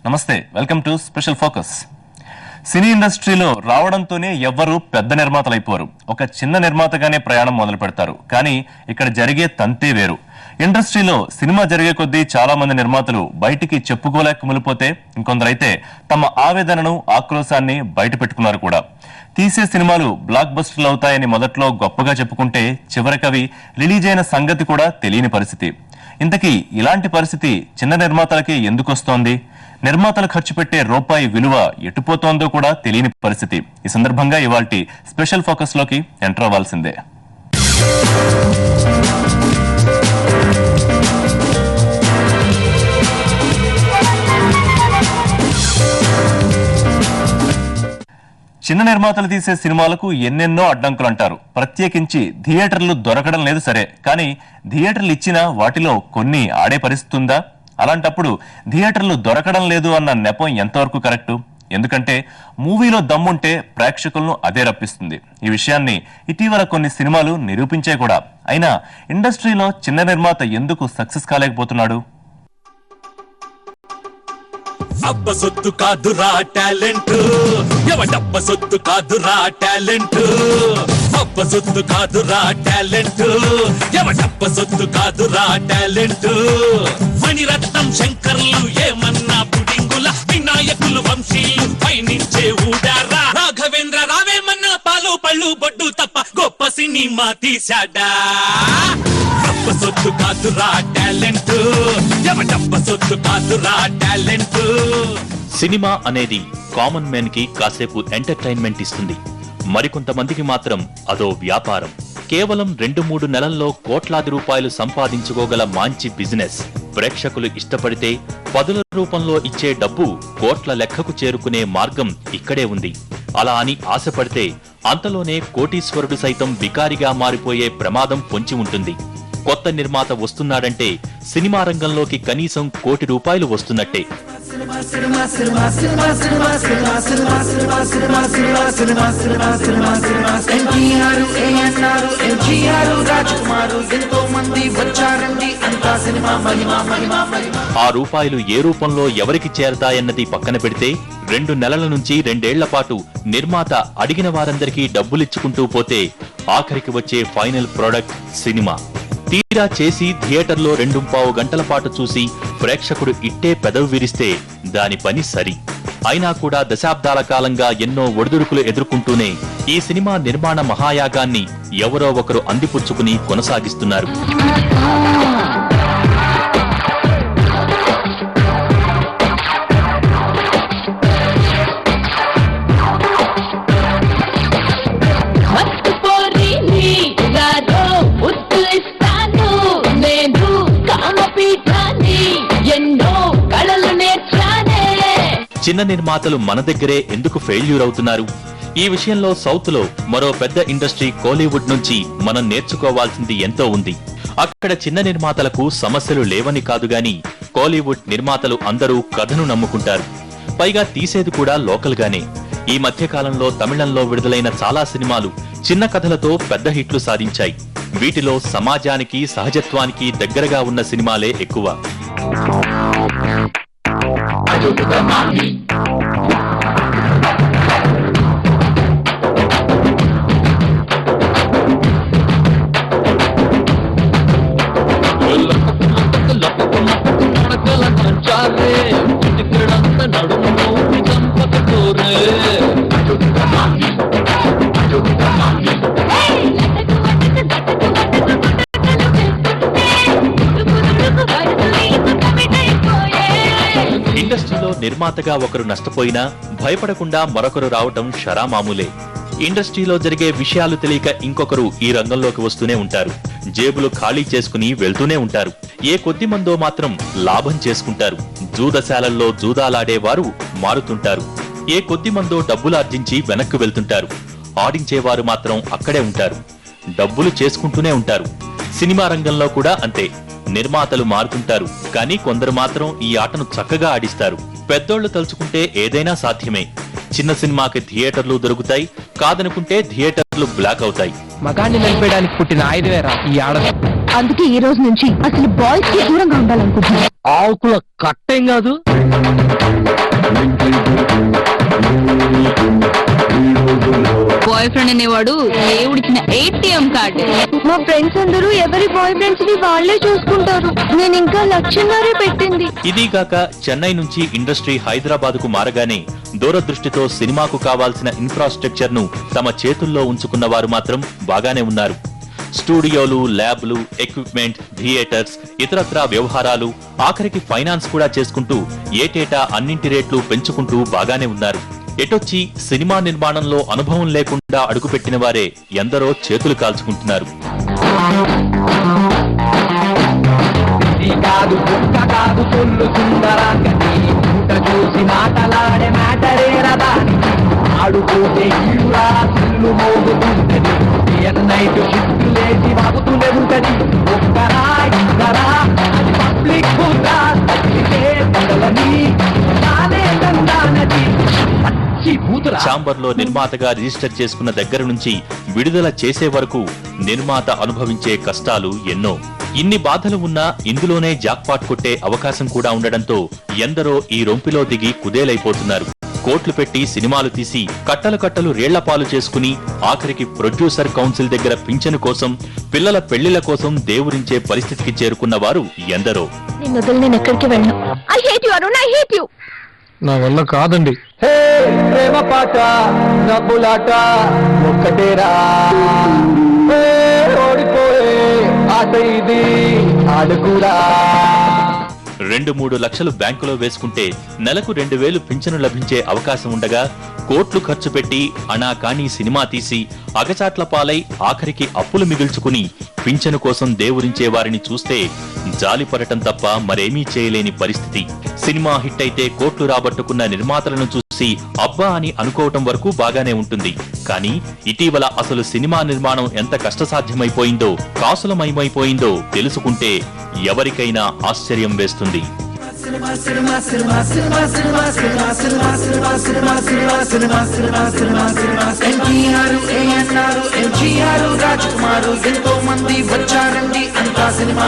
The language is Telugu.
నమస్తే, వెల్కమ్ టు స్పెషల్ ఫోకస్. సినీ ఇండస్ట్రీలో రావడంతోనే ఎవ్వరూ పెద్ద నిర్మాతలు అయిపోరు. ఒక చిన్న నిర్మాతగానే ప్రయాణం మొదలు పెడతారు. కానీ ఇక్కడ జరిగే తంతే వేరు. ఇండస్ట్రీలో సినిమా జరిగే కొద్దీ చాలా మంది నిర్మాతలు బయటికి చెప్పుకోలేక కుమిలిపోతే, ఇంకొందరైతే తమ ఆవేదనను, ఆక్రోశాన్ని బయట పెట్టుకున్నారు కూడా. తీసే సినిమాలు బ్లాక్ బస్టర్లు అవుతాయని మొదట్లో గొప్పగా చెప్పుకుంటే చివరికవి రిలీజ్ అయిన సంగతి కూడా తెలియని పరిస్థితి. ఇంతకీ ఇలాంటి పరిస్థితి చిన్న నిర్మాతలకి ఎందుకొస్తోంది? నిర్మాతలు ఖర్చు పెట్టే రూపాయి విలువ ఎటుపోతోందో కూడా తెలియని పరిస్థితి. ఈ సందర్భంగా ఇవాల్టి స్పెషల్ ఫోకస్ లోకి ఎంటర్ అవ్వాల్సిందే. చిన్న నిర్మాతలు తీసే సినిమాలకు ఎన్నెన్నో అడ్డంకులు అంటారు. ప్రత్యేకించి థియేటర్లు దొరకడం లేదు సరే, కానీ థియేటర్లు ఇచ్చినా వాటిలో కొన్ని ఆడే పరిస్థితి ఉందా? అలాంటప్పుడు థియేటర్లు దొరకడం లేదు అన్న నెపం ఎంతవరకు కరెక్టు? ఎందుకంటే మూవీలో దమ్ముంటే ప్రేక్షకులను అదే రప్పిస్తుంది. ఈ విషయాన్ని ఇటీవల కొన్ని సినిమాలు నిరూపించే కూడా. అయినా ఇండస్ట్రీలో చిన్న నిర్మాత ఎందుకు సక్సెస్ కాలేకపోతున్నాడు? అబ్బ సొత్తు కాదురా టాలెంట్, ఎవడబ్బ సొత్తు కాదురా టాలెంట్, అబ్బ సొత్తు కాదురా టాలెంట్, ఎవడబ్బ సొత్తు కాదురా టాలెంట్. మణిరత్నం శంకర్లు ఏమన్నా పుడింగుల, వినాయకులు వంశీలు పైనుంచే ఊడారా. రాఘవేంద్ర రావేమన్నా పాలు పళ్ళు బొడ్డు తప్ప గొప్ప సినిమా తీశాడా. అబ్బ సొత్తు కాదురా టాలెంట్, ఎవడబ్బ సొత్తు కాదురా టాలెంట్. సినిమా అనేది కామన్ మ్యాన్ కి కాసేపు ఎంటర్టైన్మెంట్ ఇస్తుంది. మరికొంతమందికి మాత్రం అదో వ్యాపారం. కేవలం 2-3 నెలల్లో కోట్లాది రూపాయలు సంపాదించుకోగల మంచి బిజినెస్. ప్రేక్షకులు ఇష్టపడితే పదుల రూపంలో ఇచ్చే డబ్బు కోట్ల లెక్కకు చేరుకునే మార్గం ఇక్కడే ఉంది. అలా అని ఆశపడితే అంతలోనే కోటీశ్వరుడు సైతం బికారిగా మారిపోయే ప్రమాదం పొంచి ఉంటుంది. కొత్త నిర్మాత వస్తున్నాడంటే సినిమా రంగంలోకి కనీసం ₹1 కోటి వస్తున్నట్టే. ఆ రూపాయలు ఏ రూపంలో ఎవరికి చేరతాయన్నది పక్కన పెడితే 2 నెలల నుంచి 2 ఏళ్ల పాటు నిర్మాత అడిగిన వారందరికీ డబ్బులిచ్చుకుంటూ పోతే ఆఖరికి వచ్చే ఫైనల్ ప్రొడక్ట్ సినిమా. తీరా చేసి థియేటర్లో 2.5 గంటల పాటు చూసి ప్రేక్షకుడు ఇట్టే పెదవి విరిస్తే దాని పని సరి. అయినా కూడా దశాబ్దాల కాలంగా ఎన్నో ఒడిదుడుకులు ఎదుర్కొంటూనే ఈ సినిమా నిర్మాణ మహాయాగాన్ని ఎవరో ఒకరు అందిపుచ్చుకుని కొనసాగిస్తున్నారు. చిన్న నిర్మాతలు మన దగ్గరే ఎందుకు ఫెయిల్యూర్ అవుతున్నారు? ఈ విషయంలో సౌత్ లో మరో పెద్ద ఇండస్ట్రీ కోలీవుడ్ నుంచి మనం నేర్చుకోవాల్సింది ఎంతో ఉంది. అక్కడ చిన్న నిర్మాతలకు సమస్యలు లేవని కాదు గాని కోలీవుడ్ నిర్మాతలు అందరూ కథను నమ్ముకుంటారు. పైగా తీసేది కూడా లోకల్ గానే. ఈ మధ్య కాలంలో తమిళంలో విడుదలైన చాలా సినిమాలు చిన్న కథలతో పెద్ద హిట్లు సాధించాయి. వీటిలో సమాజానికి, సహజత్వానికి దగ్గరగా ఉన్న సినిమాలే ఎక్కువ. ఇండస్ట్రీలో నిర్మాతగా ఒకరు నష్టపోయినా భయపడకుండా మరొకరు రావటం షరామామూలే. ఇండస్ట్రీలో జరిగే విషయాలు తెలియక ఇంకొకరు ఈ రంగంలోకి వస్తూనే ఉంటారు. జేబులు ఖాళీ చేసుకుని వెళ్తూనే ఉంటారు. ఏ కొద్ది మందో మాత్రం లాభం చేసుకుంటారు. జూదశాలల్లో జూదాలాడేవారు మారుతుంటారు. ఏ కొద్ది మందో డబ్బులు ఆర్జించి వెనక్కు వెళ్తుంటారు. ఆడించేవారు మాత్రం అక్కడే ఉంటారు. డబ్బులు చేసుకుంటూనే ఉంటారు. సినిమా రంగంలో కూడా అంతే. నిర్మాతలు మారుతుంటారు, కానీ కొందరు మాత్రం ఈ ఆటను చక్కగా ఆడిస్తారు. పెద్దోళ్లు తలుచుకుంటే ఏదైనా సాధ్యమే. చిన్న సినిమాకి థియేటర్లు దొరుకుతాయి, కాదనుకుంటే థియేటర్లు బ్లాక్ అవుతాయి. మగాన్ని నిలిపేయడానికి పుట్టిన ఆయుధమేరా ఈ ఆడది. అందుకే ఈ రోజు నుంచి అసలు బాయ్స్ కి దూరంగా ఉండాలనుకుంటున్నాను. ఆకుల కట్టేం కాదు. బాయ్ ఫ్రెండ్ అనేవాడు దేవుడిచ్చిన ATM కార్డు. మా ఫ్రెండ్స్ అందరూ ఎవరి బాయ్ ఫ్రెండ్స్ ని వాళ్ళే చూసుకుంటారు. నేను ఇంకా లక్ష్యంగానే పెట్టింది. ఇదీగాక చెన్నై నుంచి ఇండస్ట్రీ హైదరాబాద్ కు మారగానే దూరదృష్టితో సినిమాకు కావాల్సిన ఇన్ఫ్రాస్ట్రక్చర్ ను తమ చేతుల్లో ఉంచుకున్న వారు మాత్రం బాగానే ఉన్నారు. స్టూడియోలు, ల్యాబ్లు, ఎక్విప్మెంట్, థియేటర్స్, ఇతరత్రా వ్యవహారాలు, ఆఖరికి ఫైనాన్స్ కూడా చేసుకుంటూ ఏటేటా అన్నింటి రేట్లు పెంచుకుంటూ బాగానే ఉన్నారు. ఎటొచ్చి సినిమా నిర్మాణంలో అనుభవం లేకుండా అడుగుపెట్టిన వారే ఎందరో చేతులు కాల్చుకుంటున్నారు. ఛాంబర్ లో నిర్మాతగా రిజిస్టర్ చేసుకున్న దగ్గర నుంచి విడుదల చేసే వరకు నిర్మాత అనుభవించే కష్టాలు ఎన్నో. ఇన్ని బాధలు ఉన్నా ఇందులోనే జాక్పాట్ కొట్టే అవకాశం కూడా ఉండడంతో ఎందరో ఈ రొంపిలో దిగి కుదేలైపోతున్నారు. కోట్లు పెట్టి సినిమాలు తీసి కట్టలు కట్టలు రేళ్లపాలు చేసుకుని ఆఖరికి ప్రొడ్యూసర్ కౌన్సిల్ దగ్గర పింఛను కోసం, పిల్లల పెళ్లిళ్ల కోసం దేవురించే పరిస్థితికి చేరుకున్న వారు ఎందరో. నా వల్ల కాదండి. ప్రేమ పాట డబ్బులాట ఒక్కటేరా, ఓడిపోయే ఆట ఇది ఆడుకురా. 2-3 లక్షలు బ్యాంకులో వేసుకుంటే నెలకు 2000 పింఛను లభించే అవకాశం ఉండగా కోట్లు ఖర్చు పెట్టి అనా కానీ సినిమా తీసి అగచాట్ల పాలై ఆఖరికి అప్పులు మిగుల్చుకుని పింఛను కోసం దేవురించే వారిని చూస్తే జాలిపడటం తప్ప మరేమీ చేయలేని పరిస్థితి. సినిమా హిట్ అయితే కోట్లు రాబట్టుకున్న నిర్మాతలను చూసి అబ్బా అని అనుకోవటం వరకు బాగానే ఉంటుంది. కానీ ఇటీవల అసలు సినిమా నిర్మాణం ఎంత కష్టసాధ్యమైపోయిందో, కాసులమయమైపోయిందో తెలుసుకుంటే ఎవరికైనా ఆశ్చర్యం వేస్తుంది. రాజకుమారు ఎంతో మంది వచ్చారండి అంతా సినిమా